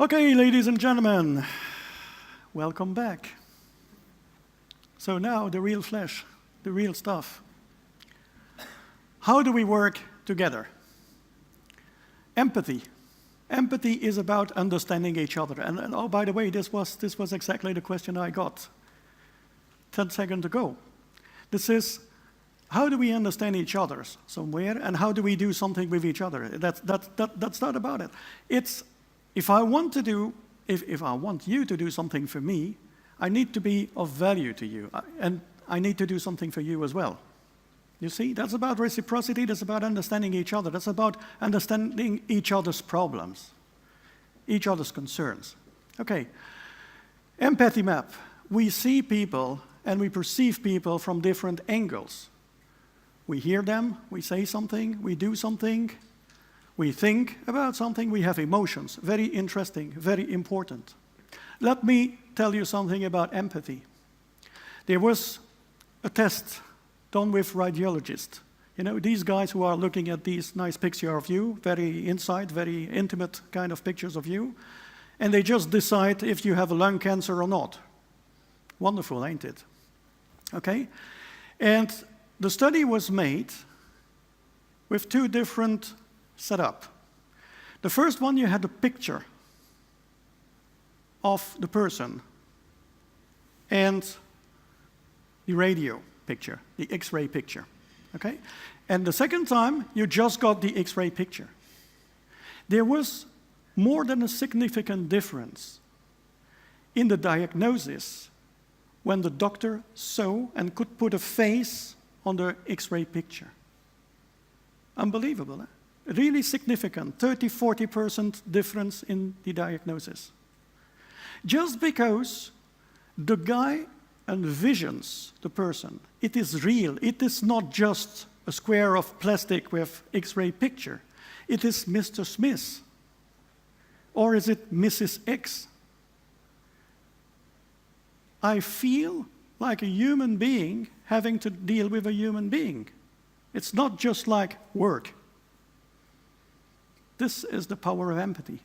Okay, ladies and gentlemen, welcome back. So now the real flesh, the real stuff. How do we work together? Empathy. Empathy is about understanding each other. And oh, by the way, this was exactly the question I got 10 seconds ago. This is, how do we understand each other somewhere, and how do we do something with each other? That's not about it. It's, if I want you to do something for me, I need to be of value to you, and I need to do something for you as well. You see, that's about reciprocity, that's about understanding each other, that's about understanding each other's problems, each other's concerns. Okay, empathy map. We see people and we perceive people from different angles. We hear them, we say something, we do something, we think about something, we have emotions. Very interesting, very important. Let me tell you something about empathy. There was a test done with radiologists. You know, these guys who are looking at these nice pictures of you, very inside, very intimate kind of pictures of you, and they just decide if you have a lung cancer or not. Wonderful, ain't it? Okay? And the study was made with two different setups. The first one, you had a picture of the person and the radio picture, the X-ray picture, okay? And the second time, you just got the X-ray picture. There was more than a significant difference in the diagnosis when the doctor saw and could put a face on the X-ray picture. Unbelievable, eh? Really significant, 30–40% difference in the diagnosis. Just because the guy envisions the person, it is real, it is not just a square of plastic with X-ray picture. It is Mr. Smith, or is it Mrs. X? I feel like a human being having to deal with a human being. It's not just like work. This is the power of empathy.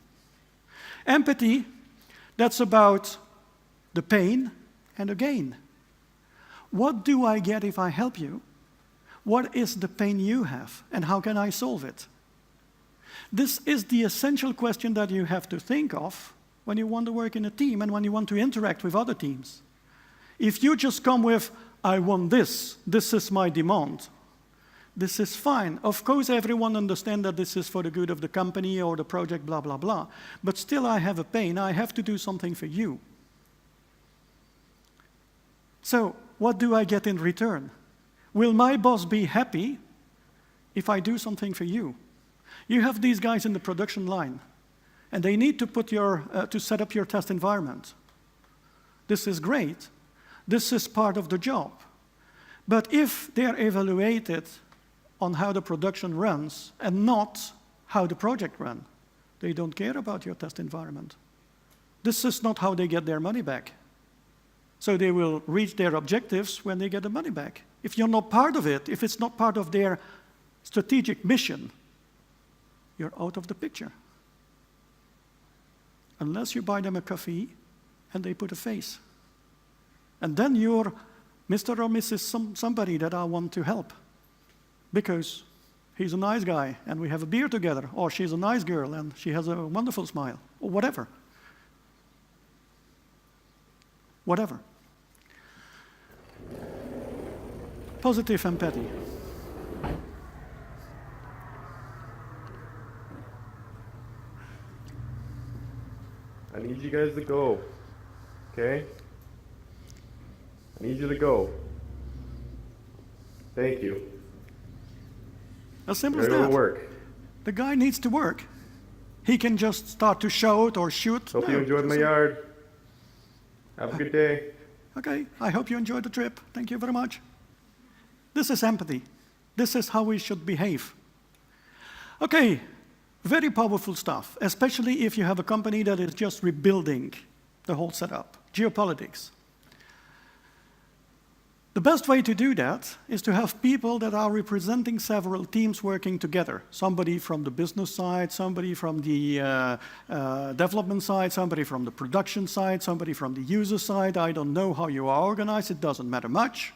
Empathy, that's about the pain and the gain. What do I get if I help you? What is the pain you have, and how can I solve it? This is the essential question that you have to think of when you want to work in a team and when you want to interact with other teams. If you just come with, I want this is my demand, this is fine. Of course, everyone understands that this is for the good of the company or the project, blah, blah, blah. But still, I have a pain. I have to do something for you. So, what do I get in return? Will my boss be happy if I do something for you? You have these guys in the production line, and they need to put to set up your test environment. This is great. This is part of the job. But if they're evaluated on how the production runs and not how the project runs, they don't care about your test environment. This is not how they get their money back. So they will reach their objectives when they get the money back. If you're not part of it, if it's not part of their strategic mission, you're out of the picture. Unless you buy them a coffee and they put a face. And then you're Mr. or Mrs. somebody that I want to help. Because he's a nice guy and we have a beer together. Or she's a nice girl and she has a wonderful smile. Or whatever. Whatever. Positive empathy. I need you guys to go, okay? I need you to go. Thank you. As simple as Go to that. work. The guy needs to work. He can just start to shout or shoot. Hope you enjoyed my yard. Have a good day. Okay, I hope you enjoyed the trip. Thank you very much. This is empathy. This is how we should behave. Okay, very powerful stuff, especially if you have a company that is just rebuilding the whole setup. Geopolitics. The best way to do that is to have people that are representing several teams working together. Somebody from the business side, somebody from the development side, somebody from the production side, somebody from the user side. I don't know how you are organized, it doesn't matter much.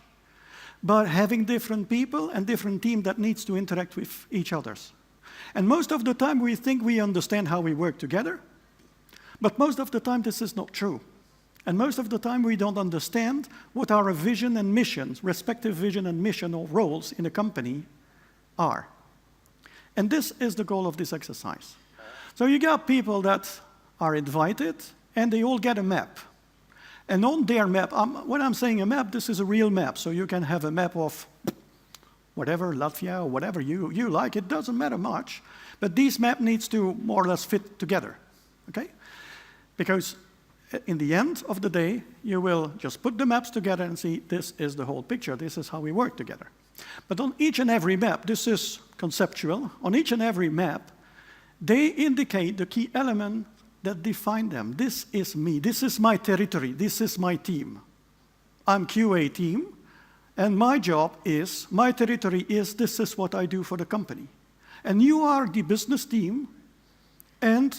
But having different people and different teams that needs to interact with each other. And most of the time we think we understand how we work together, but most of the time this is not true. And most of the time we don't understand what our vision and missions, respective vision and mission or roles in a company are. And this is the goal of this exercise. So you got people that are invited and they all get a map. And on their map, when I'm saying a map, this is a real map. So you can have a map of whatever, Latvia, or whatever you like, it doesn't matter much. But this map needs to more or less fit together, okay? Because in the end of the day, you will just put the maps together and see this is the whole picture, this is how we work together. But on each and every map, this is conceptual, on each and every map, they indicate the key element that define them. This is me, this is my territory, this is my team. I'm QA team, and my job is, my territory is, this is what I do for the company. And you are the business team, and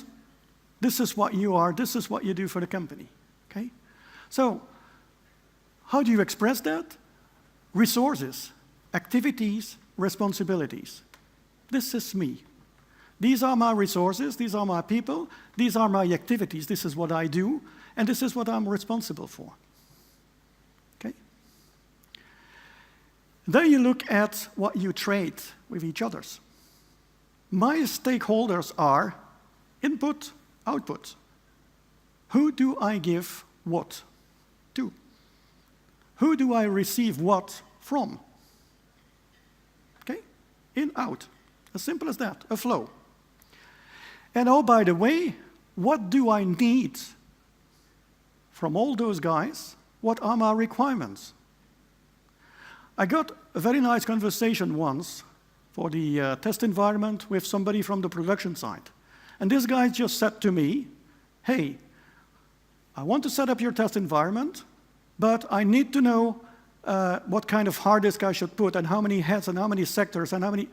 this is what you are, this is what you do for the company, okay? So, how do you express that? Resources, activities, responsibilities. This is me. These are my resources, these are my people, these are my activities, this is what I do, and this is what I'm responsible for, okay? Then you look at what you trade with each other. My stakeholders are input, output. Who do I give what to? Who do I receive what from? Okay? In, out. As simple as that, a flow. And oh, by the way, what do I need from all those guys? What are my requirements? I got a very nice conversation once for the test environment with somebody from the production side. And this guy just said to me, hey, I want to set up your test environment, but I need to know what kind of hard disk I should put and how many heads and how many sectors and how many...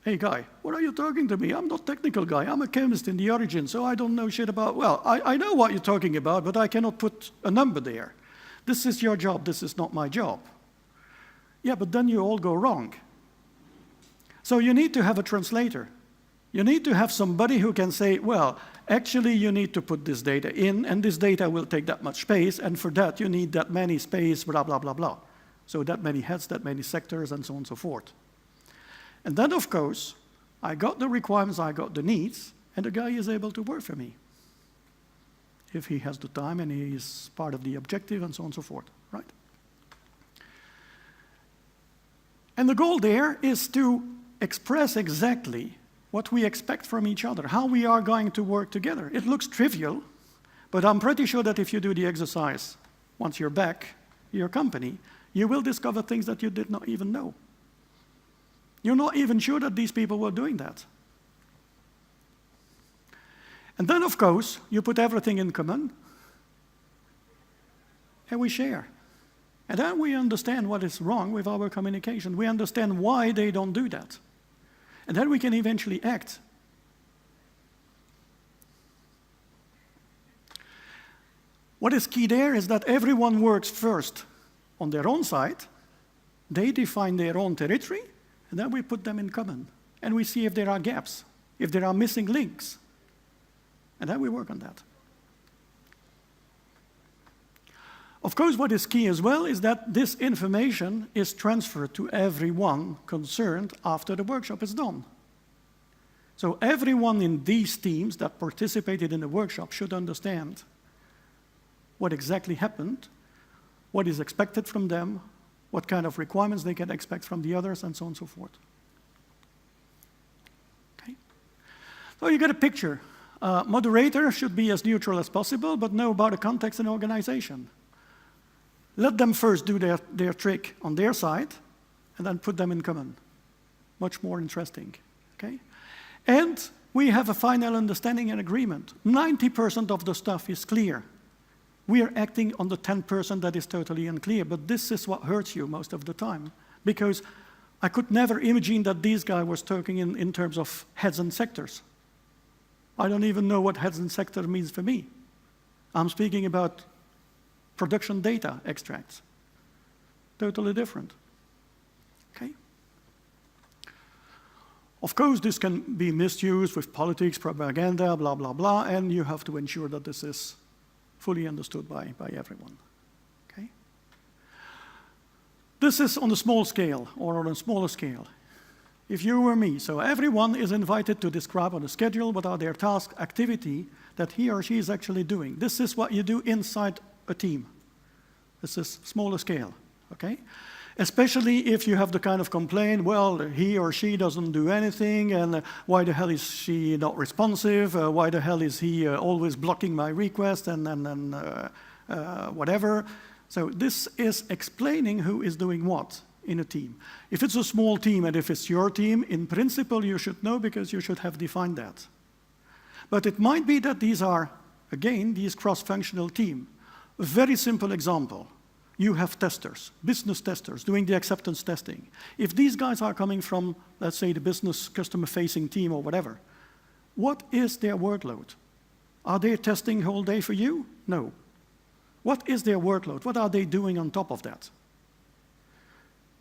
Hey guy, what are you talking to me? I'm not a technical guy. I'm a chemist in the origin, so I don't know shit about... Well, I know what you're talking about, but I cannot put a number there. This is your job, this is not my job. Yeah, but then you all go wrong. So you need to have a translator. You need to have somebody who can say, well, actually you need to put this data in, and this data will take that much space, and for that you need that many space, blah, blah, blah, blah. So that many heads, that many sectors, and so on and so forth. And then, of course, I got the requirements, I got the needs, and the guy is able to work for me. If he has the time and he is part of the objective, and so on and so forth, right? And the goal there is to express exactly what we expect from each other, how we are going to work together. It looks trivial, but I'm pretty sure that if you do the exercise, once you're back in your company, you will discover things that you did not even know. You're not even sure that these people were doing that. And then, of course, you put everything in common, and we share. And then we understand what is wrong with our communication. We understand why they don't do that. And then we can eventually act. What is key there is that everyone works first on their own side. They define their own territory, and then we put them in common. And we see if there are gaps, if there are missing links. And then we work on that. Of course, what is key as well is that this information is transferred to everyone concerned after the workshop is done. So everyone in these teams that participated in the workshop should understand what exactly happened, what is expected from them, what kind of requirements they can expect from the others, and so on and so forth. Okay? So you get a picture. Moderator should be as neutral as possible, but know about the context and organization. Let them first do their trick on their side, and then put them in common. Much more interesting, okay? And we have a final understanding and agreement. 90% of the stuff is clear. We are acting on the 10% that is totally unclear, but this is what hurts you most of the time, because I could never imagine that this guy was talking in terms of heads and sectors. I don't even know what heads and sector means for me. I'm speaking about production data extracts. Totally different. Okay? Of course, this can be misused with politics, propaganda, blah, blah, blah, and you have to ensure that this is fully understood by everyone. Okay? This is on a small scale, or on a smaller scale. If you were me, so everyone is invited to describe on a schedule what are their task activity that he or she is actually doing. This is what you do inside a team. This is smaller scale, okay? Especially if you have the kind of complaint, well, he or she doesn't do anything, and why the hell is she not responsive? Why the hell is he always blocking my request, and whatever. So this is explaining who is doing what in a team. If it's a small team and if it's your team, in principle you should know because you should have defined that. But it might be that these are, again, these cross-functional team. A very simple example. You have testers, business testers, doing the acceptance testing. If these guys are coming from, let's say, the business customer-facing team or whatever, what is their workload? Are they testing the whole day for you? No. What is their workload? What are they doing on top of that?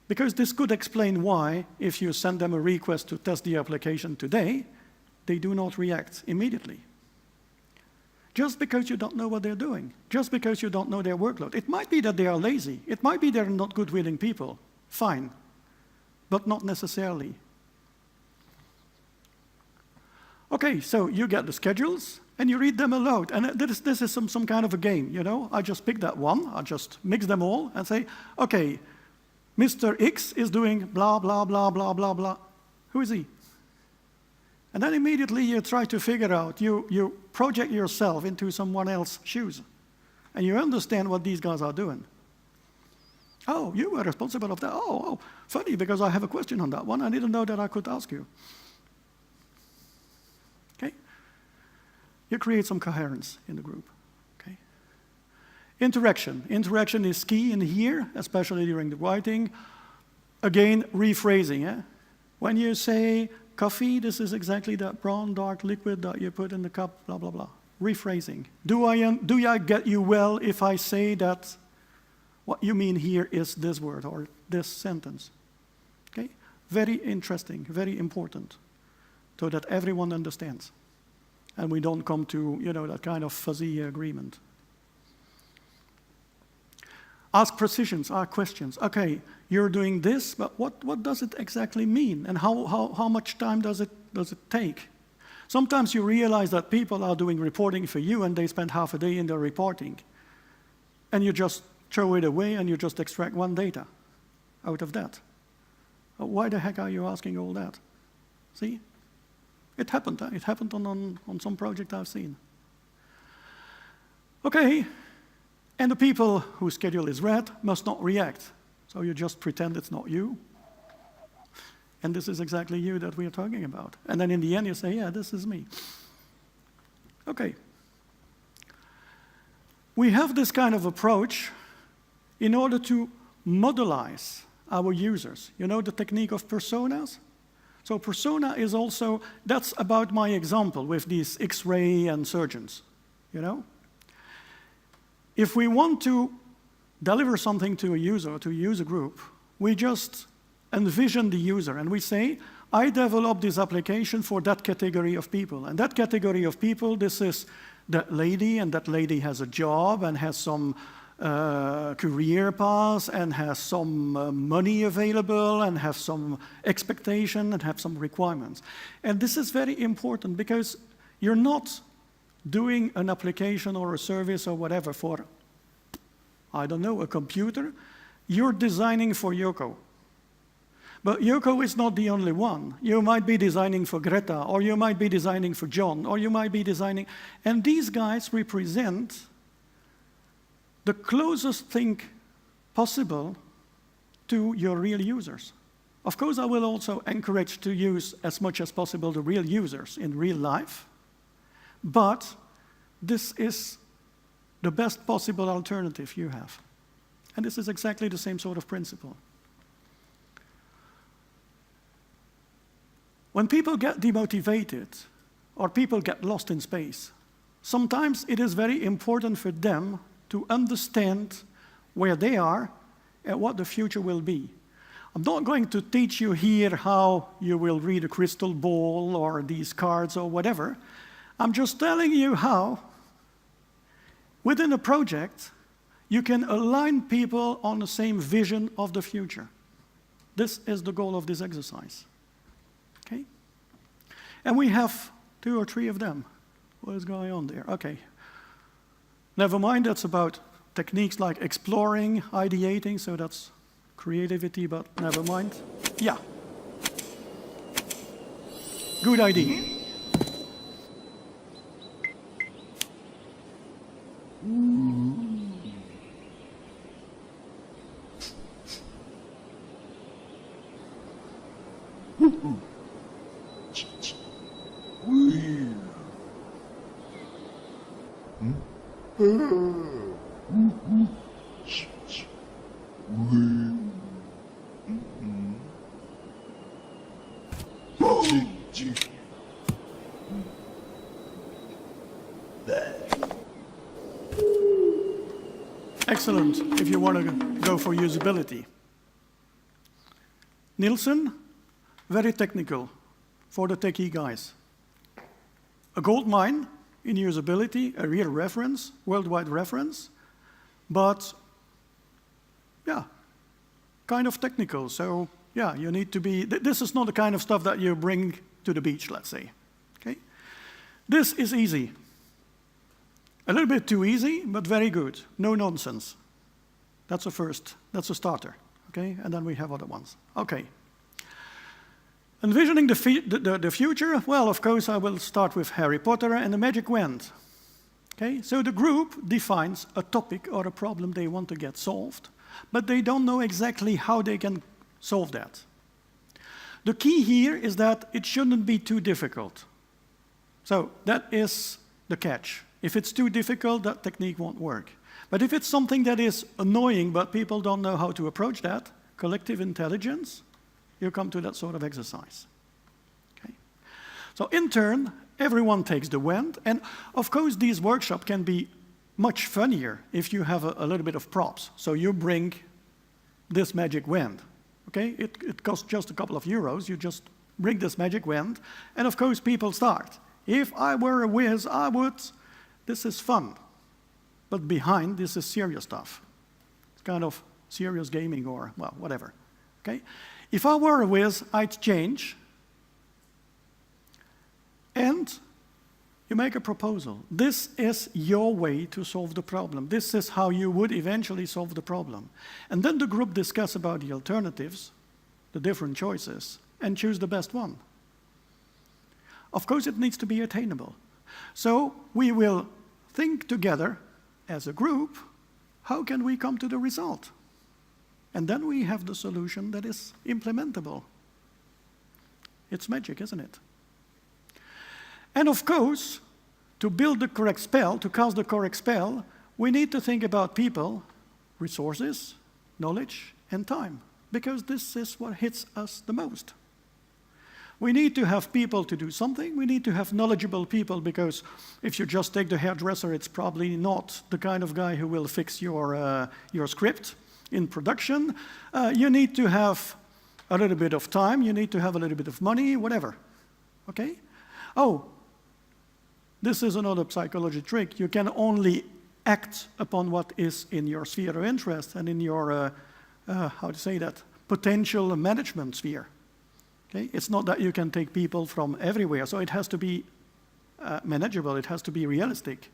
Because this could explain why, if you send them a request to test the application today, they do not react immediately. Just because you don't know what they're doing, just because you don't know their workload. It might be that they are lazy. It might be they're not good-willing people. Fine, but not necessarily. Okay, so you get the schedules, and you read them aloud. And this is some kind of a game, you know? I just pick that one, I just mix them all, and say, okay, Mr. X is doing blah, blah, blah, blah, blah, blah. Who is he? And then immediately you try to figure out, you project yourself into someone else's shoes. And you understand what these guys are doing. Oh, you were responsible of that. Oh, funny, because I have a question on that one. I didn't know that I could ask you. Okay? You create some coherence in the group. Okay? Interaction. Interaction is key in here, especially during the writing. Again, rephrasing. Eh? When you say coffee, this is exactly that brown, dark liquid that you put in the cup, blah, blah, blah. Rephrasing. Do I get you well if I say that what you mean here is this word or this sentence? Okay? Very interesting, very important, so that everyone understands. And we don't come to, that kind of fuzzy agreement. Ask precisions, ask questions. Okay, you're doing this, but what does it exactly mean? And how much time does it take? Sometimes you realize that people are doing reporting for you and they spend half a day in their reporting. And you just throw it away and you just extract one data out of that. Why the heck are you asking all that? See? It happened. It happened on some project I've seen. Okay. And the people whose schedule is read must not react. So you just pretend it's not you. And this is exactly you that we are talking about. And then in the end you say, yeah, this is me. Okay. We have this kind of approach in order to modelize our users. You know the technique of personas? So persona is also, that's about my example with these X-ray and surgeons, If we want to deliver something to a user, to a user group, we just envision the user and we say, I developed this application for that category of people. And that category of people, this is that lady, and that lady has a job and has some career path and has some money available and has some expectation and have some requirements. And this is very important because you're not doing an application or a service or whatever for, I don't know, a computer. You're designing for Yoko. But Yoko is not the only one. You might be designing for Greta, or you might be designing for John, or you might be designing, and these guys represent the closest thing possible to your real users. Of course, I will also encourage to use as much as possible the real users in real life, but this is the best possible alternative you have. And this is exactly the same sort of principle. When people get demotivated or people get lost in space, sometimes it is very important for them to understand where they are and what the future will be. I'm not going to teach you here how you will read a crystal ball or these cards or whatever. I'm just telling you how, within a project, you can align people on the same vision of the future. This is the goal of this exercise. Okay? And we have 2 or 3 of them. What is going on there? Okay. Never mind, that's about techniques like exploring, ideating, so that's creativity, but never mind. Yeah. Good idea. Excellent, if you want to go for usability. Nielsen, very technical for the techie guys. A gold mine in usability, a real reference, worldwide reference, but yeah, kind of technical. So yeah, you need to be, this is not the kind of stuff that you bring to the beach, let's say. Okay? This is easy. A little bit too easy, but very good. No nonsense. That's a first, that's a starter. Okay, and then we have other ones. Okay. Envisioning the future, well, of course, I will start with Harry Potter and the magic wand. Okay, so the group defines a topic or a problem they want to get solved, but they don't know exactly how they can solve that. The key here is that it shouldn't be too difficult. So that is the catch. If it's too difficult, that technique won't work. But if it's something that is annoying, but people don't know how to approach that, collective intelligence, you come to that sort of exercise. Okay? So in turn, everyone takes the wand, and of course these workshops can be much funnier if you have a little bit of props. So you bring this magic wand. Okay? It costs just a couple of euros. You just bring this magic wand, and of course people start. If I were a whiz, I would. This is fun. But behind, this is serious stuff. It's kind of serious gaming or, well, whatever. Okay? If I were a whiz, I'd change. And you make a proposal. This is your way to solve the problem. This is how you would eventually solve the problem. And then the group discuss about the alternatives, the different choices, and choose the best one. Of course, it needs to be attainable. So we will think together as a group, how can we come to the result? And then we have the solution that is implementable. It's magic, isn't it? And of course, to build the correct spell, to cast the correct spell, we need to think about people, resources, knowledge, and time, because this is what hits us the most. We need to have people to do something. We need to have knowledgeable people, because if you just take the hairdresser, it's probably not the kind of guy who will fix your script in production. You need to have a little bit of time. You need to have a little bit of money, whatever. Okay? Oh, this is another psychology trick. You can only act upon what is in your sphere of interest and in your, how to say that, potential management sphere. Okay? It's not that you can take people from everywhere, so it has to be manageable, it has to be realistic.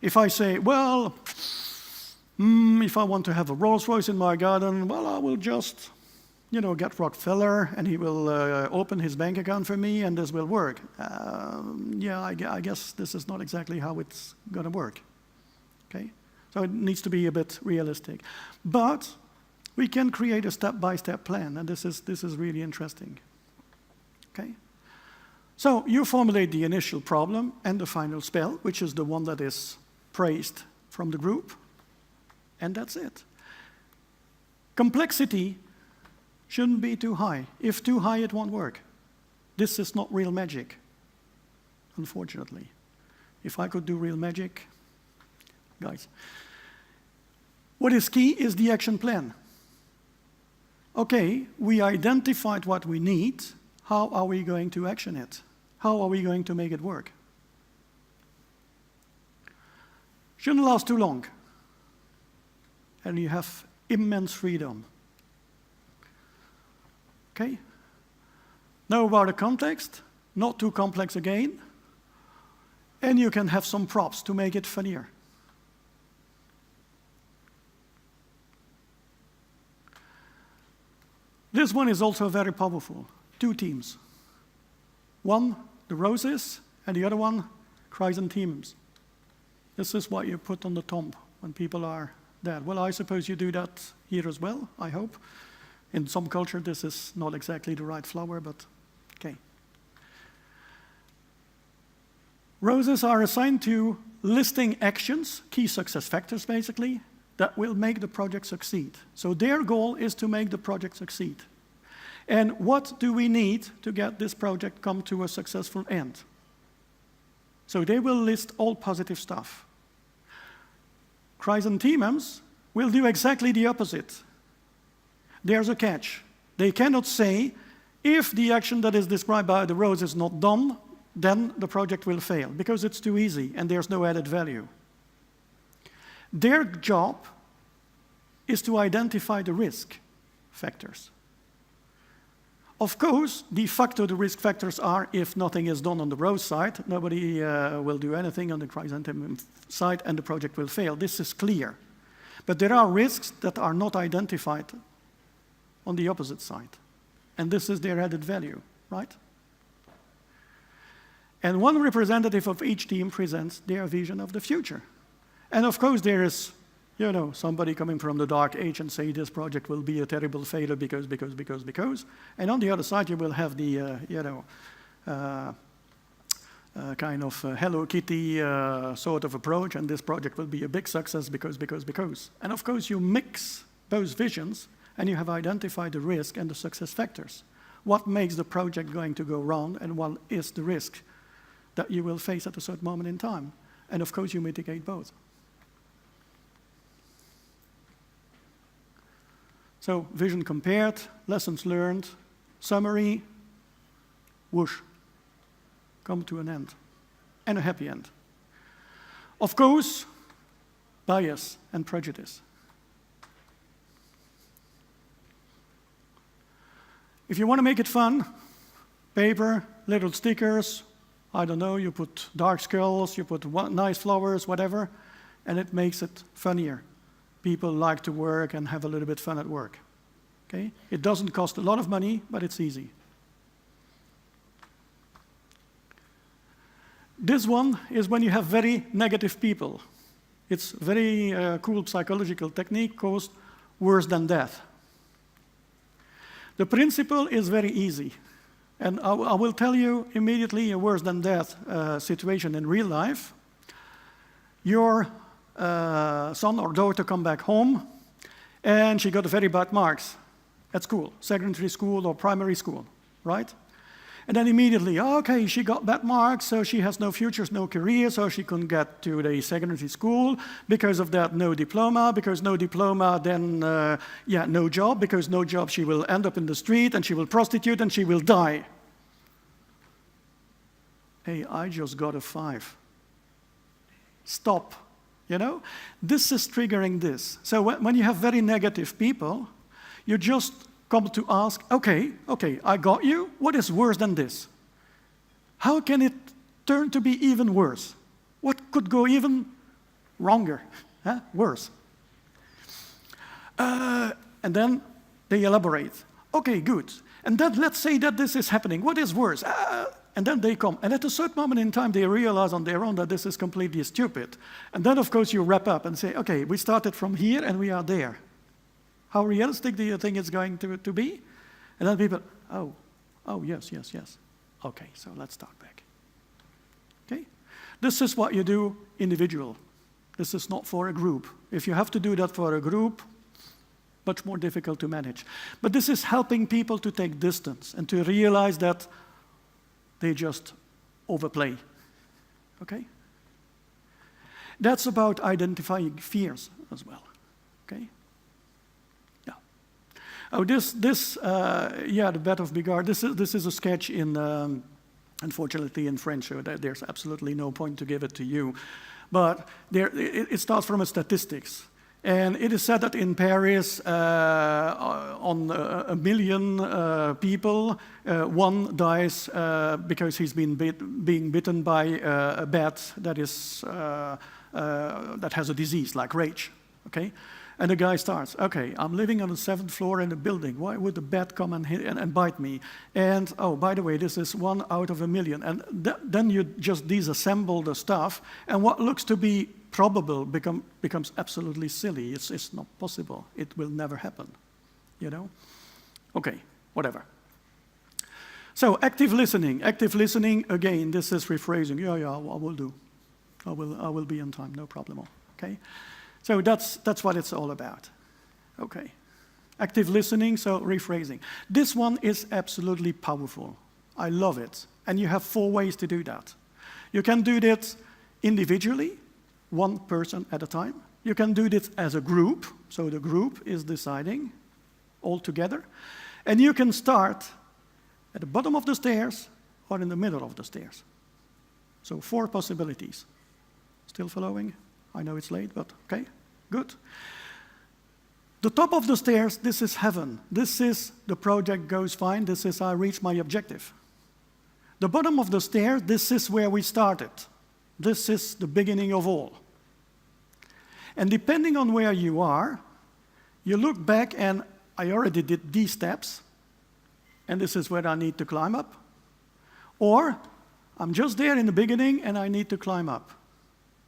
If I say, well, if I want to have a Rolls Royce in my garden, well, I will just, get Rockefeller, and he will open his bank account for me, and this will work. Yeah, I guess this is not exactly how it's going to work. Okay? So it needs to be a bit realistic. But we can create a step-by-step plan, and this is really interesting. Okay? So you formulate the initial problem and the final spell, which is the one that is praised from the group, and that's it. Complexity shouldn't be too high. If too high, it won't work. This is not real magic, unfortunately. If I could do real magic, guys. What is key is the action plan. Okay, we identified what we need. How are we going to action it? How are we going to make it work? Shouldn't last too long. And you have immense freedom. Okay? Know about the context, not too complex again, and you can have some props to make it funnier. This one is also very powerful. 2 teams. One, the roses, and the other one, chrysanthemums. This is what you put on the tomb when people are dead. Well, I suppose you do that here as well, I hope. In some culture, this is not exactly the right flower, but okay. Roses are assigned to listing actions, key success factors basically, that will make the project succeed. So their goal is to make the project succeed. And what do we need to get this project come to a successful end? So they will list all positive stuff. Chrysanthemums will do exactly the opposite. There's a catch. They cannot say, if the action that is described by the rose is not done, then the project will fail, because it's too easy and there's no added value. Their job is to identify the risk factors. Of course, de facto, the risk factors are, if nothing is done on the rose side, nobody will do anything on the chrysanthemum side and the project will fail. This is clear. But there are risks that are not identified on the opposite side. And this is their added value, right? And one representative of each team presents their vision of the future. And of course, there is, you know, somebody coming from the dark age and say this project will be a terrible failure because. And on the other side, you will have the, kind of Hello Kitty sort of approach, and this project will be a big success because. And of course, you mix those visions, and you have identified the risk and the success factors. What makes the project going to go wrong, and what is the risk that you will face at a certain moment in time? And of course, you mitigate both. So, vision compared, lessons learned, summary, whoosh, come to an end, and a happy end. Of course, bias and prejudice. If you want to make it fun, paper, little stickers, I don't know, you put dark skulls, you put nice flowers, whatever, and it makes it funnier. People like to work and have a little bit fun at work. Okay? It doesn't cost a lot of money, but it's easy. This one is when you have very negative people. It's a very cool psychological technique called worse than death. The principle is very easy. And I will tell you immediately a worse than death situation in real life. Your son or daughter come back home, and she got very bad marks at school, secondary school or primary school, right? And then immediately, okay, she got bad marks, so she has no future, no career, so she couldn't get to the secondary school. Because of that, no diploma. Because no diploma, then, no job. Because no job, she will end up in the street, and she will prostitute, and she will die. Hey, I just got a 5. Stop. You know, this is triggering this. So when you have very negative people, you just come to ask, okay, I got you. What is worse than this? How can it turn to be even worse? What could go even wronger, worse? And then they elaborate. Okay, good. And then let's say that this is happening. What is worse? And then they come. And at a certain moment in time, they realize on their own that this is completely stupid. And then, of course, you wrap up and say, okay, we started from here and we are there. How realistic do you think it's going to be? And then people, oh, yes. Okay, so let's start back. Okay? This is what you do individual. This is not for a group. If you have to do that for a group, much more difficult to manage. But this is helping people to take distance and to realize that they just overplay. Okay? That's about identifying fears as well. Okay? Yeah. Oh, the bed of Bigard. This is a sketch in, unfortunately, in French, so there's absolutely no point to give it to you. But it starts from a statistics. And it is said that in Paris, on a million people, one dies because he's being bitten by a bat that has a disease like rage. Okay, and the guy starts. Okay, I'm living on the 7th floor in a building. Why would the bat come and bite me? And oh, by the way, this is 1 out of a million. And then you just disassemble the stuff, and what looks to be probable becomes absolutely silly. It's not possible. It will never happen, you know? Okay, whatever. So active listening. Active listening, again, this is rephrasing. Yeah, I will do. I will be on time, no problem. Okay? So that's what it's all about. Okay. Active listening, so rephrasing. This one is absolutely powerful. I love it. And you have 4 ways to do that. You can do that individually, 1 person at a time. You can do this as a group, so the group is deciding all together. And you can start at the bottom of the stairs or in the middle of the stairs. So 4 possibilities. Still following? I know it's late, but okay, good. The top of the stairs, this is heaven. This is the project goes fine. This is I reach my objective. The bottom of the stairs, this is where we started. This is the beginning of all. And depending on where you are, you look back and I already did these steps, and this is where I need to climb up. Or I'm just there in the beginning and I need to climb up.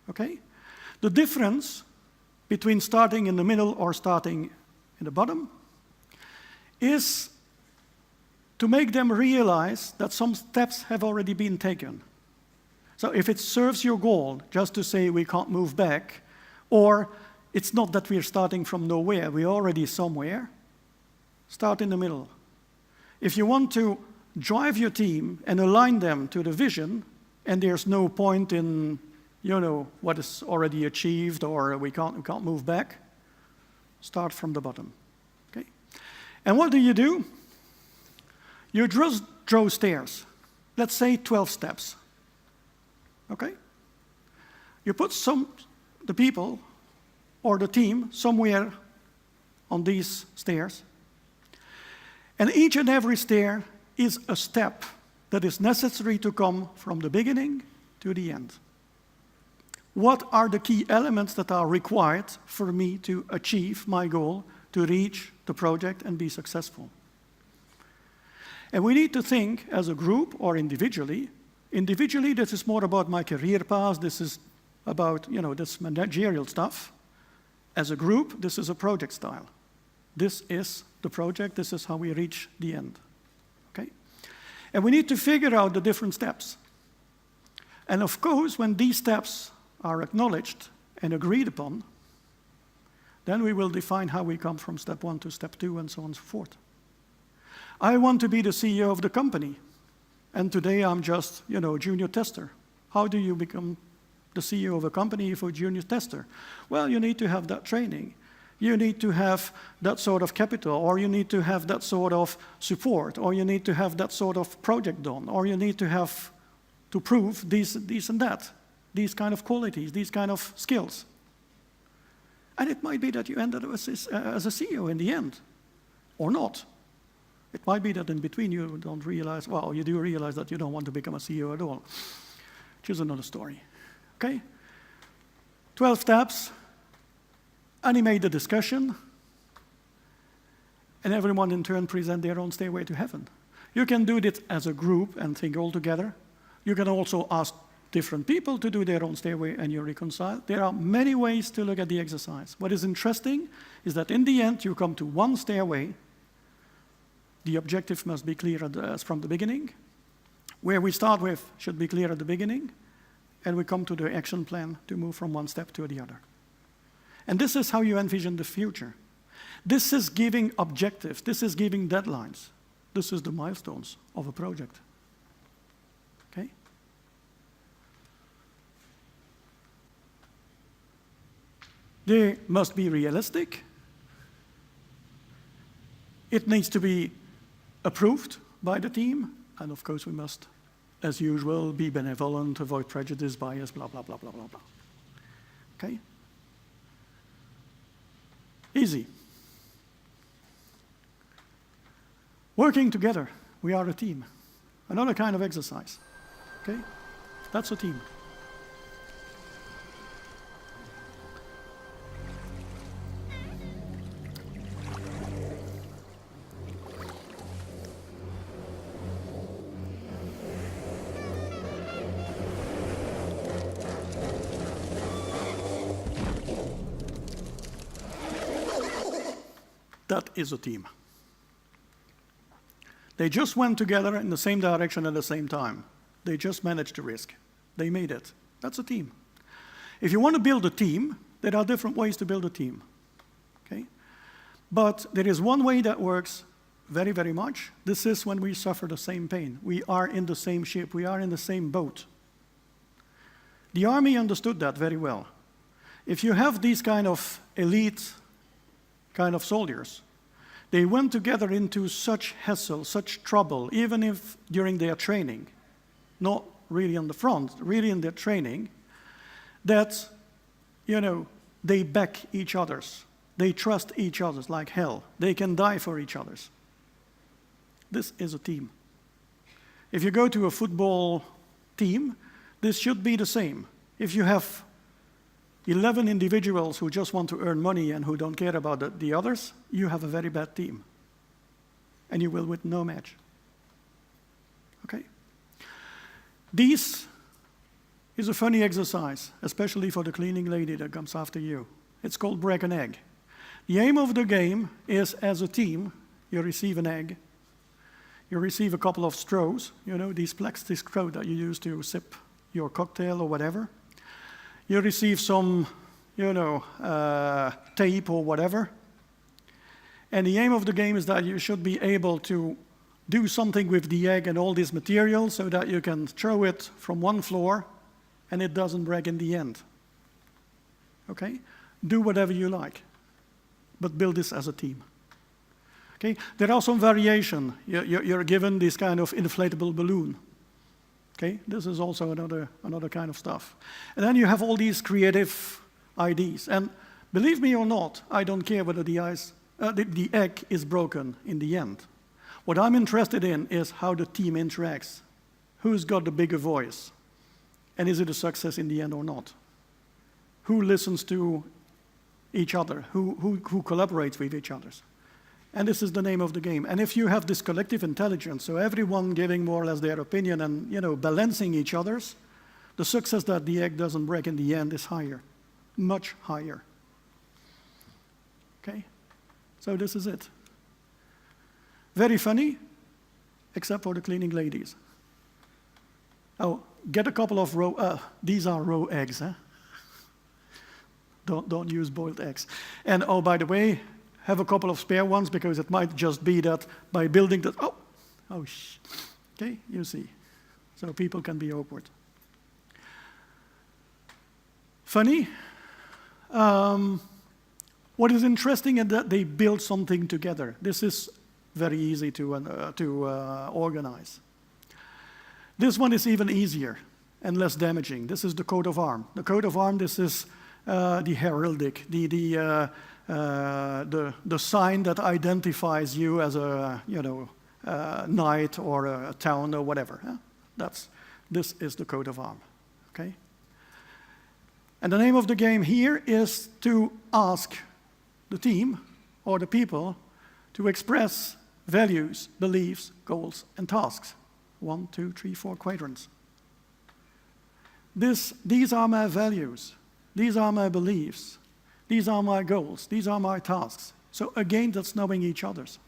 Okay? The difference between starting in the middle or starting in the bottom is to make them realize that some steps have already been taken. So if it serves your goal just to say we can't move back, or it's not that we're starting from nowhere, we're already somewhere, start in the middle. If you want to drive your team and align them to the vision, and there's no point in, you know, what is already achieved or we can't move back, start from the bottom. Okay? And what do? You just draw stairs. Let's say 12 steps. Okay? You put the people or the team somewhere on these stairs, and each and every stair is a step that is necessary to come from the beginning to the end. What are the key elements that are required for me to achieve my goal, to reach the project and be successful? And we need to think as a group or individually. Individually, this is more about my career path. This is about, you know, this managerial stuff. As a group, this is a project style. This is the project. This is how we reach the end. Okay? And we need to figure out the different steps. And of course, when these steps are acknowledged and agreed upon, then we will define how we come from step 1 to step 2 and so on and so forth. I want to be the CEO of the company, and today I'm just, you know, junior tester. How do you become the CEO of a company if you're a junior tester? Well, you need to have that training. You need to have that sort of capital, or you need to have that sort of support, or you need to have that sort of project done, or you need to have to prove this and that, these kind of qualities, these kind of skills. And it might be that you end up as a CEO in the end, or not. It might be that in between you don't realize, well, you do realize that you don't want to become a CEO at all, which is another story. Okay? 12 steps, animate the discussion, and everyone in turn present their own stairway to heaven. You can do this as a group and think all together. You can also ask different people to do their own stairway and you reconcile. There are many ways to look at the exercise. What is interesting is that in the end you come to one stairway. The objective must be clear from the beginning. Where we start with should be clear at the beginning. and we come to the action plan to move from one step to the other. And this is how you envision the future. This is giving objectives. This is giving deadlines. This is the milestones of a project. Okay? They must be realistic. It needs to be approved by the team. And of course, we must, as usual, be benevolent, avoid prejudice, bias, blah, blah, blah, blah, blah, blah. Okay? Easy. Working together, we are a team. Another kind of exercise. Okay? That's a team. That is a team. They just went together in the same direction at the same time. They just managed the risk. They made it. That's a team. If you want to build a team, there are different ways to build a team. Okay? But there is one way that works very, very much. This is when we suffer the same pain. We are in the same ship. We are in the same boat. The army understood that very well. If you have these kind of elite kind of soldiers, they went together into such hassle, such trouble, even if during their training, not really on the front, really in their training, that, they back each other's. They trust each other's like hell. They can die for each other's. This is a team. If you go to a football team, this should be the same. If you have 11 individuals who just want to earn money and who don't care about the others, you have a very bad team. And you will win no match. Okay? This is a funny exercise, especially for the cleaning lady that comes after you. It's called break an egg. The aim of the game is, as a team, you receive an egg. You receive a couple of straws, these plastic straws that you use to sip your cocktail or whatever. You receive some, tape or whatever. And the aim of the game is that you should be able to do something with the egg and all this material so that you can throw it from one floor and it doesn't break in the end. Okay? Do whatever you like, but build this as a team. Okay? There are some variation. You're given this kind of inflatable balloon. Okay, this is also another kind of stuff. And then you have all these creative ideas. And believe me or not, I don't care whether the egg is broken in the end. What I'm interested in is how the team interacts. Who's got the bigger voice? And is it a success in the end or not? Who listens to each other? Who collaborates with each other? And this is the name of the game. And if you have this collective intelligence, so everyone giving more or less their opinion and balancing each other's, the success that the egg doesn't break in the end is higher, much higher. Okay? So this is it. Very funny, except for the cleaning ladies. Oh, get a couple of these are raw eggs, huh? Don't use boiled eggs. And oh, by the way, have a couple of spare ones, because it might just be that by building that, okay, you see. So people can be awkward. Funny. What is interesting is that they build something together. This is very easy to organize. This one is even easier and less damaging. This is the coat of arms. The coat of arms, this is the heraldic, the sign that identifies you as a knight or a town or whatever. This is the coat of arms. Okay. And the name of the game here is to ask the team or the people to express values, beliefs, goals, and tasks. 1, 2, 3, 4 quadrants. These are my values. These are my beliefs. These are my goals. These are my tasks. So again, that's knowing each other's.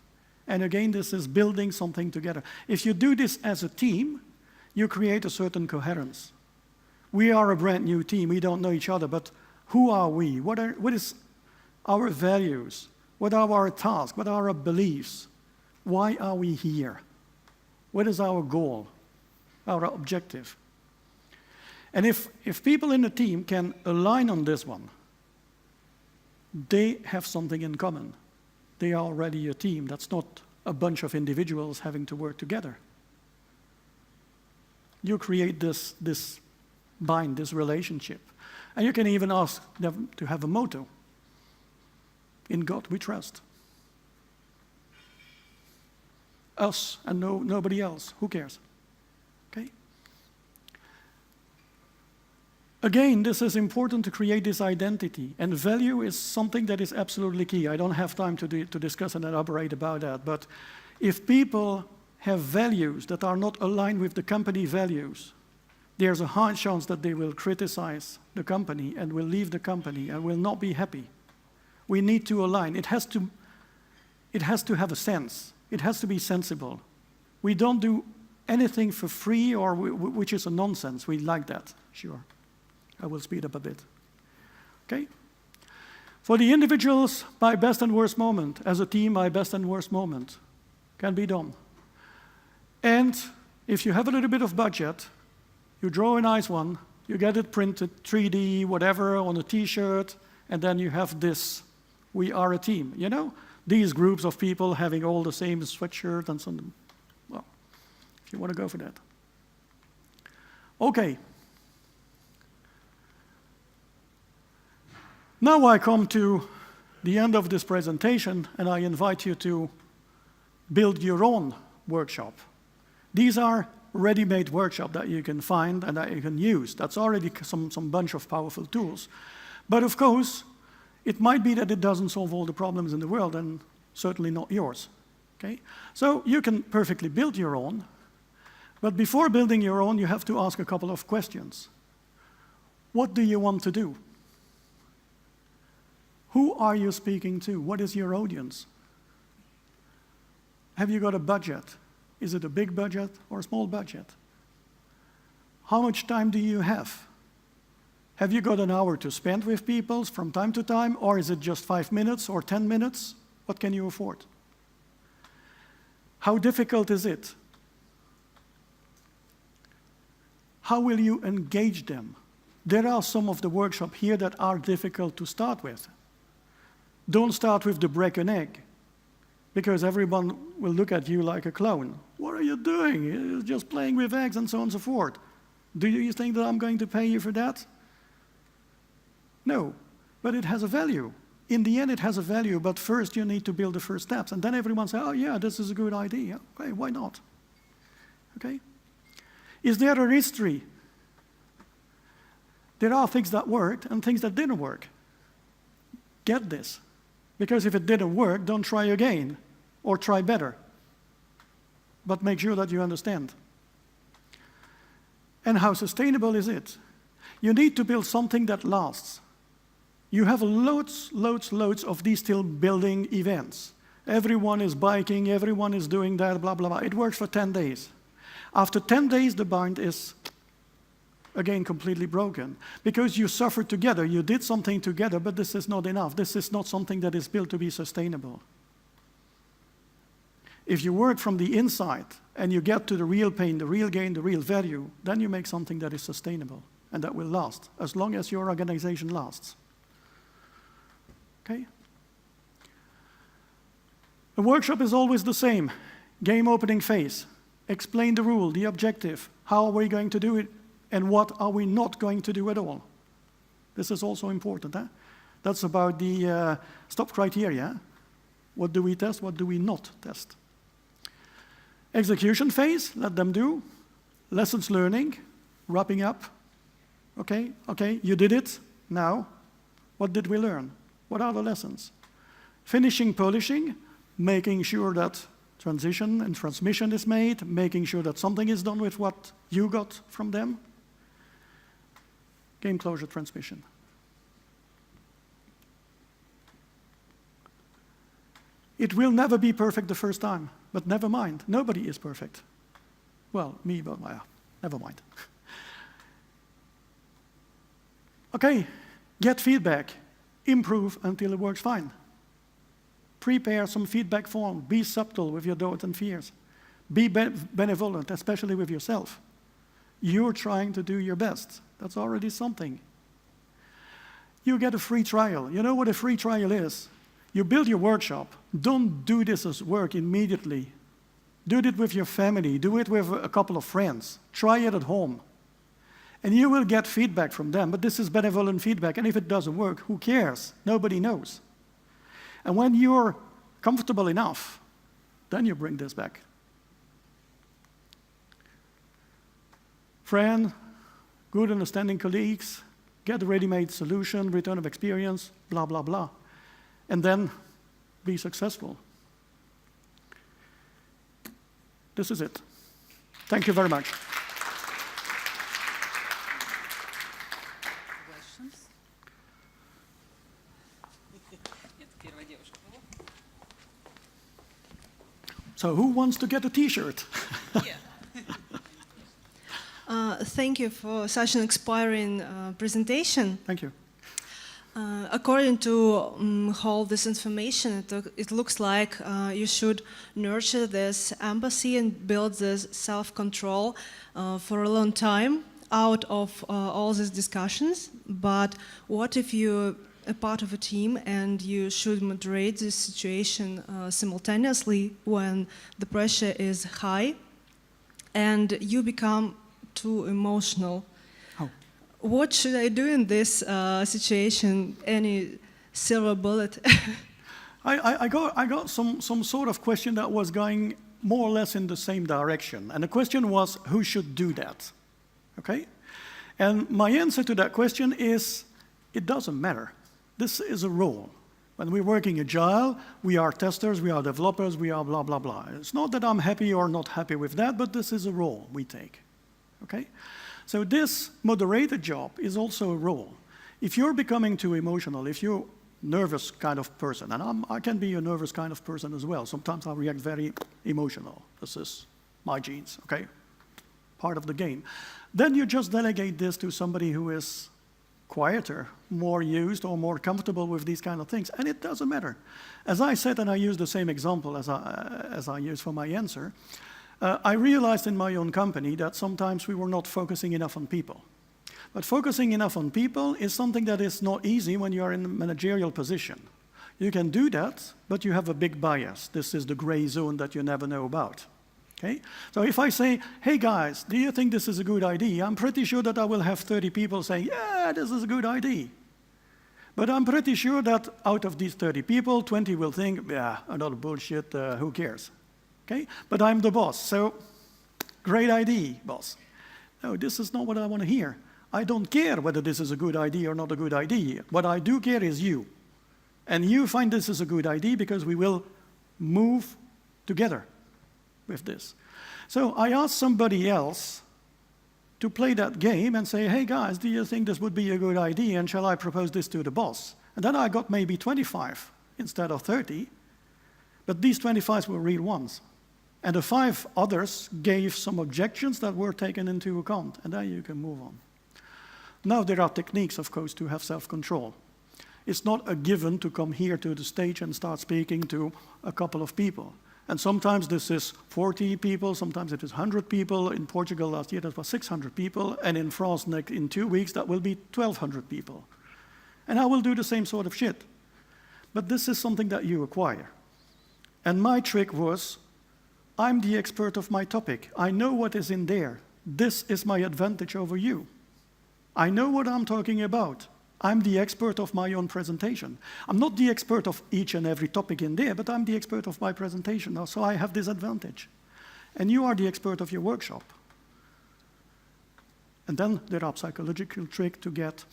And again, this is building something together. If you do this as a team, you create a certain coherence. We are a brand new team. We don't know each other, but who are we? What is our values? What are our tasks? What are our beliefs? Why are we here? What is our goal, our objective? And if people in the team can align on this one, they have something in common. They are already a team. That's not a bunch of individuals having to work together. You create this bind, this relationship. And you can even ask them to have a motto. In God we trust. Us and nobody else. Who cares? Okay? Again, this is important to create this identity. And value is something that is absolutely key. I don't have time to discuss and elaborate about that. But if people have values that are not aligned with the company values, there's a high chance that they will criticize the company and will leave the company and will not be happy. We need to align. It has to have a sense. It has to be sensible. We don't do anything for free or which is a nonsense. We like that, sure. I will speed up a bit. Okay? For the individuals, my best and worst moment. As a team, my best and worst moment can be done. And if you have a little bit of budget, you draw a nice one, you get it printed 3D, whatever, on a T-shirt, and then you have this, we are a team, you know? These groups of people having all the same sweatshirt and some, well, if you want to go for that. Okay. Now I come to the end of this presentation, and I invite you to build your own workshop. These are ready-made workshops that you can find and that you can use. That's already some bunch of powerful tools. But of course, it might be that it doesn't solve all the problems in the world, and certainly not yours. Okay? So you can perfectly build your own, but before building your own, you have to ask a couple of questions. What do you want to do? Who are you speaking to? What is your audience? Have you got a budget? Is it a big budget or a small budget? How much time do you have? Have you got an hour to spend with people from time to time, or is it just 5 minutes or 10 minutes? What can you afford? How difficult is it? How will you engage them? There are some of the workshops here that are difficult to start with. Don't start with the break an egg, because everyone will look at you like a clown. What are you doing? You're just playing with eggs and so on and so forth. Do you think that I'm going to pay you for that? No, but it has a value. In the end, it has a value, but first you need to build the first steps. And then everyone says, oh yeah, this is a good idea. Okay, why not? Okay? Is there a history? There are things that worked and things that didn't work. Get this. Because if it didn't work, don't try again, or try better. But make sure that you understand. And how sustainable is it? You need to build something that lasts. You have loads of these still building events. Everyone is biking, everyone is doing that, blah, blah, blah. It works for 10 days. After 10 days, the bind is, again, completely broken. Because you suffered together, you did something together, but this is not enough. This is not something that is built to be sustainable. If you work from the inside and you get to the real pain, the real gain, the real value, then you make something that is sustainable and that will last, as long as your organization lasts. Okay? The workshop is always the same. Game opening phase. Explain the rule, the objective. How are we going to do it? And what are we not going to do at all? This is also important. That's about the stop criteria. What do we test? What do we not test? Execution phase, let them do. Lessons learning, wrapping up. Okay, you did it. Now, what did we learn? What are the lessons? Finishing polishing, making sure that transition and transmission is made, making sure that something is done with what you got from them. Game closure transmission. It will never be perfect the first time, but never mind. Nobody is perfect. Well, me, but never mind. Okay, get feedback, improve until it works fine. Prepare some feedback form, be subtle with your doubts and fears. Be benevolent, especially with yourself. You're trying to do your best. That's already something. You get a free trial. You know what a free trial is? You build your workshop. Don't do this as work immediately. Do it with your family. Do it with a couple of friends. Try it at home. And you will get feedback from them, but this is benevolent feedback, and if it doesn't work, who cares? Nobody knows. And when you're comfortable enough, then you bring this back. Friend, good understanding colleagues, get a ready-made solution, return of experience, blah, blah, blah. And then be successful. This is it. Thank you very much. Questions? So who wants to get a T-shirt? Yeah. Thank you for such an inspiring presentation. Thank you. According to all this information, it looks like you should nurture this empathy and build this self-control for a long time out of all these discussions. But what if you're a part of a team and you should moderate this situation simultaneously when the pressure is high and you become too emotional? Oh. What should I do in this situation? Any silver bullet? I got some sort of question that was going more or less in the same direction. And the question was, who should do that? Okay? And my answer to that question is, it doesn't matter. This is a role. When we're working agile, we are testers, we are developers, we are blah, blah, blah. It's not that I'm happy or not happy with that, but this is a role we take. Okay? So this moderated job is also a role. If you're becoming too emotional, if you're a nervous kind of person, and I can be a nervous kind of person as well. Sometimes I react very emotional. This is my genes, okay? Part of the game. Then you just delegate this to somebody who is quieter, more used or more comfortable with these kind of things, and it doesn't matter. As I said, and I use the same example as I use for my answer, I realized in my own company that sometimes we were not focusing enough on people. But focusing enough on people is something that is not easy when you are in a managerial position. You can do that, but you have a big bias. This is the gray zone that you never know about. Okay? So if I say, hey guys, do you think this is a good idea? I'm pretty sure that I will have 30 people saying, yeah, this is a good idea. But I'm pretty sure that out of these 30 people, 20 will think, yeah, another bullshit, who cares? Okay? But I'm the boss, so great idea, boss. No, this is not what I want to hear. I don't care whether this is a good idea or not a good idea. What I do care is you. And you find this is a good idea because we will move together with this. So I asked somebody else to play that game and say, hey guys, do you think this would be a good idea and shall I propose this to the boss? And then I got maybe 25 instead of 30, but these 25 were real ones. And the 5 others gave some objections that were taken into account, and then you can move on. Now there are techniques, of course, to have self-control. It's not a given to come here to the stage and start speaking to a couple of people. And sometimes this is 40 people, sometimes it is 100 people. In Portugal last year that was 600 people, and in France in 2 weeks that will be 1,200 people. And I will do the same sort of shit. But this is something that you acquire. And my trick was, I'm the expert of my topic. I know what is in there. This is my advantage over you. I know what I'm talking about. I'm the expert of my own presentation. I'm not the expert of each and every topic in there, but I'm the expert of my presentation now, so I have this advantage. And you are the expert of your workshop. And then there are psychological tricks to get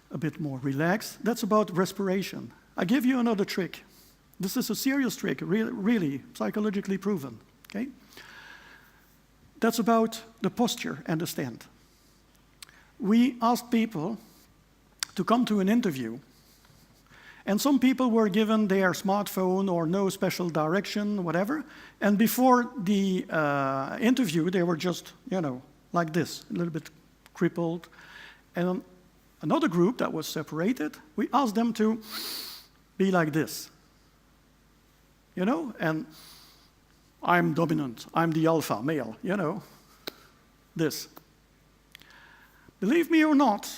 a bit more relaxed. That's about respiration. I give you another trick. This is a serious trick, really psychologically proven. Okay? That's about the posture and the stand. We asked people to come to an interview, and some people were given their smartphone or no special direction, whatever, and before the interview, they were just, like this, a little bit crippled, and another group that was separated, we asked them to be like this. You know, and I'm dominant, I'm the alpha male, you know, this. Believe me or not,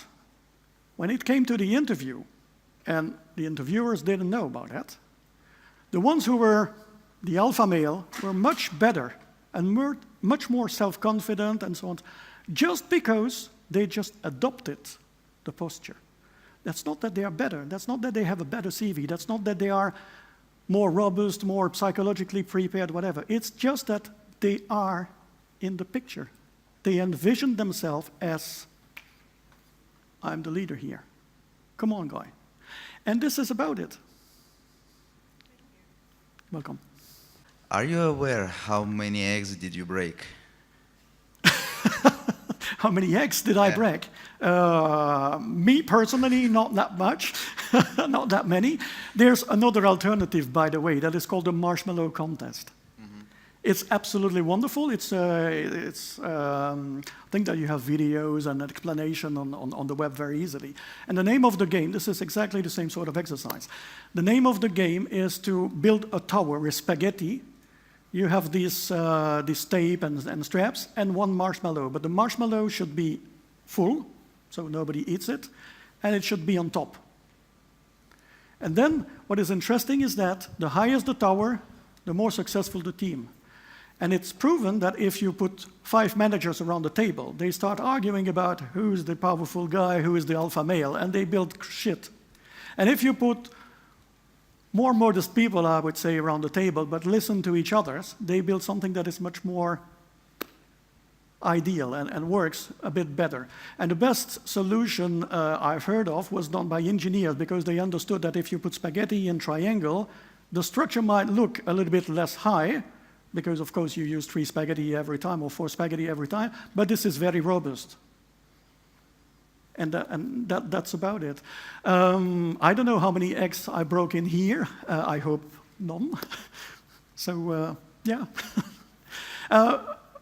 when it came to the interview, and the interviewers didn't know about that, the ones who were the alpha male were much better and much more self-confident and so on, just because they just adopted the posture. That's not that they are better, that's not that they have a better CV, that's not that they are more robust, more psychologically prepared, whatever. It's just that they are in the picture. They envision themselves as, I'm the leader here. Come on, guy. And this is about it. Welcome. Are you aware how many eggs did you break? How many eggs did I break? Me personally, not that much, not that many. There's another alternative, by the way, that is called the Marshmallow contest. It's absolutely wonderful. I think that you have videos and an explanation on the web very easily. And the name of the game, this is exactly the same sort of exercise. The name of the game is to build a tower with spaghetti. You have this tape and straps and one marshmallow, but the marshmallow should be full, so nobody eats it, and it should be on top. And then what is interesting is that the higher the tower, the more successful the team. And it's proven that if you put 5 managers around the table, they start arguing about who's the powerful guy, who is the alpha male, and they build shit. And if you put more modest people, I would say, around the table, but listen to each other, they build something that is much more ideal and works a bit better. And the best solution I've heard of was done by engineers, because they understood that if you put spaghetti in triangle, the structure might look a little bit less high, because of course you use 3 spaghetti every time or 4 spaghetti every time, but this is very robust. And that's about it. I don't know how many eggs I broke in here. I hope none. So, yeah.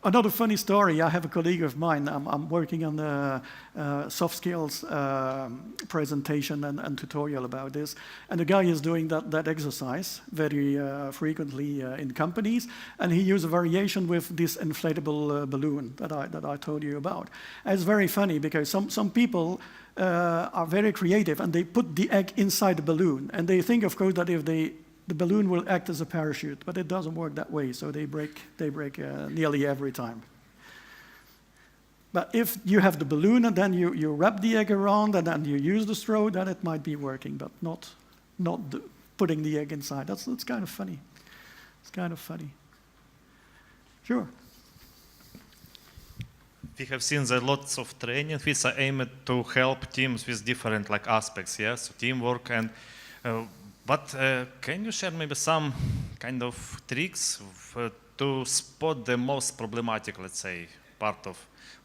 Another funny story, I have a colleague of mine, I'm working on the soft skills presentation and tutorial about this, and the guy is doing that exercise very frequently in companies, and he used a variation with this inflatable balloon that I told you about. And it's very funny because some people are very creative and they put the egg inside the balloon, and they think, of course, that if the balloon will act as a parachute, but it doesn't work that way, so they break nearly every time. But if you have the balloon and then you wrap the egg around and then you use the straw, then it might be working, but not putting the egg inside. That's kind of funny. It's kind of funny. Sure. We have seen that lots of training which are aimed to help teams with different aspects, yes, so teamwork and. But can you share maybe some kind of tricks to spot the most problematic, let's say, part of,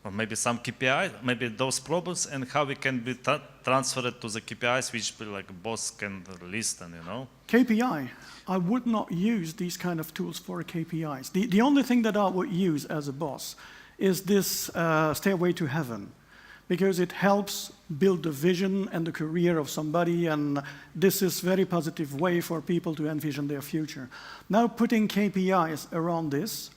or maybe some KPI, maybe those problems, and how we can be transferred to the KPIs which boss can listen, you know? KPI. I would not use these kind of tools for KPIs. The only thing that I would use as a boss is this stairway to heaven, because it helps build the vision and the career of somebody, and this is a very positive way for people to envision their future. Now, putting KPIs around this,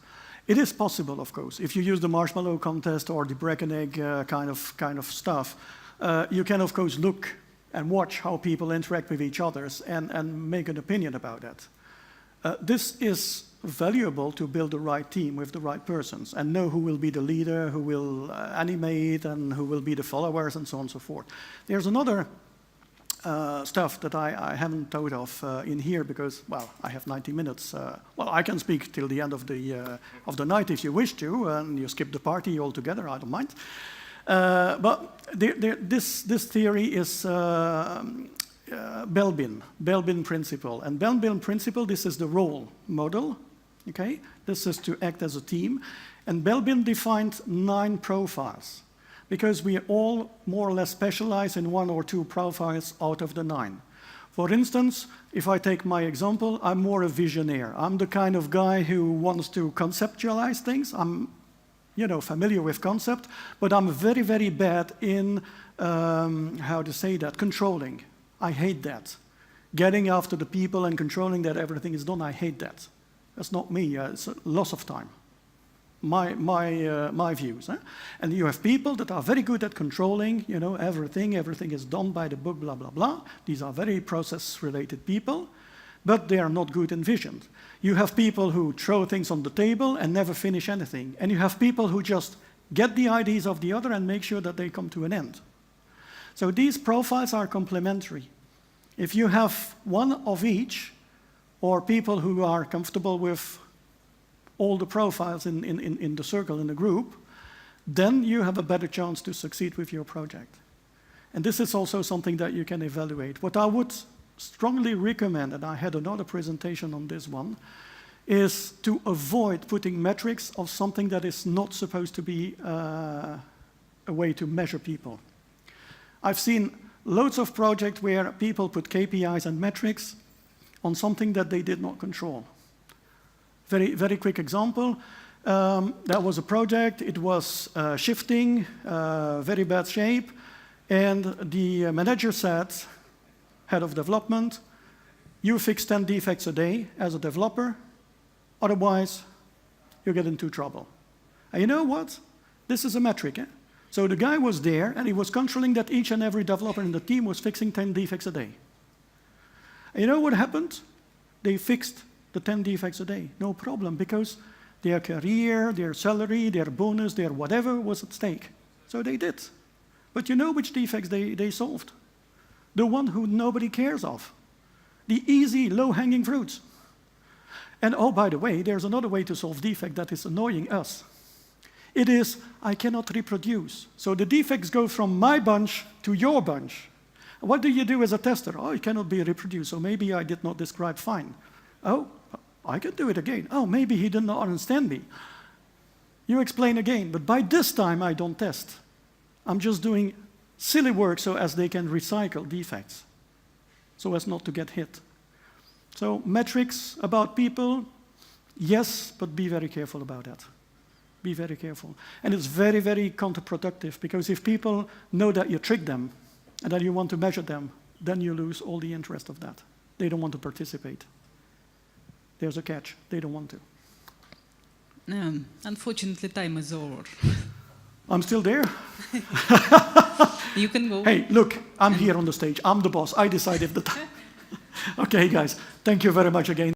it is possible, of course. If you use the Marshmallow contest or the break an egg kind of stuff, you can, of course, look and watch how people interact with each other and make an opinion about that. This is valuable to build the right team with the right persons and know who will be the leader, who will animate, and who will be the followers, and so on and so forth. There's another stuff that I haven't thought of in here because, well, I have 90 minutes. Well, I can speak till the end of the night if you wish to, and you skip the party altogether, I don't mind. But this theory is Belbin principle. And Belbin principle, this is the role model. Okay, this is to act as a team. And Belbin defined 9 profiles, because we all more or less specialize in 1 or 2 profiles out of the 9. For instance, if I take my example, I'm more a visionaire. I'm the kind of guy who wants to conceptualize things. I'm familiar with concept, but I'm very, very bad in how to say that, controlling. I hate that. Getting after the people and controlling that everything is done, I hate that. That's not me, it's a loss of time. My views. And you have people that are very good at controlling, everything is done by the book, blah, blah, blah. These are very process-related people, but they are not good in vision. You have people who throw things on the table and never finish anything. And you have people who just get the ideas of the other and make sure that they come to an end. So these profiles are complementary. If you have one of each, or people who are comfortable with all the profiles in the circle, in the group, then you have a better chance to succeed with your project. And this is also something that you can evaluate. What I would strongly recommend, and I had another presentation on this one, is to avoid putting metrics of something that is not supposed to be a way to measure people. I've seen loads of projects where people put KPIs and metrics on something that they did not control. Very, very quick example. That was a project, it was shifting, very bad shape, and the manager said, head of development, you fix 10 defects a day as a developer, otherwise you get into trouble. And you know what? This is a metric. So the guy was there and he was controlling that each and every developer in the team was fixing 10 defects a day. And you know what happened? They fixed the 10 defects a day, no problem, because their career, their salary, their bonus, their whatever was at stake. So they did. But you know which defects they solved? The one who nobody cares of. The easy, low-hanging fruits. And oh, by the way, there's another way to solve defect that is annoying us. It is, I cannot reproduce. So the defects go from my bunch to your bunch. What do you do as a tester? Oh, it cannot be reproduced, so maybe I did not describe fine. Oh, I can do it again. Oh, maybe he did not understand me. You explain again, but by this time I don't test. I'm just doing silly work so as they can recycle defects, so as not to get hit. So metrics about people, yes, but be very careful about that. Be very careful. And it's very, very counterproductive, because if people know that you trick them and that you want to measure them, then you lose all the interest of that. They don't want to participate. There's a catch. They don't want to. Unfortunately, time is over. I'm still there. You can go. Hey, look, I'm here on the stage. I'm the boss. I decided the time. Okay, guys, thank you very much again.